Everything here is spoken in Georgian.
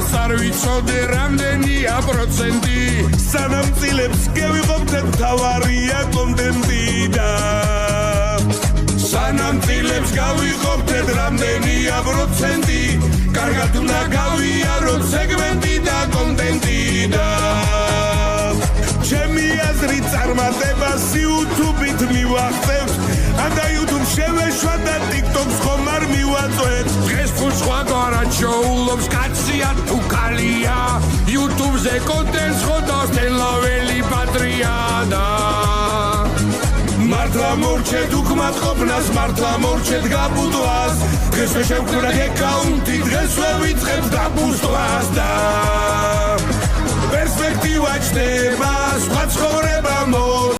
მას არ ვიცოდე რამდენია პროცენტი სანამ წილებს გევიღობდეთ თავარია კონტენტი და სანამ წილებს გავიღობდეთ რამდენია პროცენტი კარგად უნდა გავიაროთ სეგმენტი და კონტენტი და ჩემი აზრით წარმატებას YouTube-ით მივახცევთ და YouTube შევეშვა და TikTok-ს ხომ არ მივაწვეთ დღეს თუ სხვა გვარად შოულობს კაცია თუ ქალია YouTube-ზე კონტენტს ხედავს თელაველი პატრია და მართლა მორჩეთ უქმად ყოფნას მართლა მორჩეთ გაბუდვას დღეს შევქმნათ ეკაუნტი დღეს ვიწყებთ დაბუსტვას და პერსპექტივა ჩნდება სხვა ცხოვრება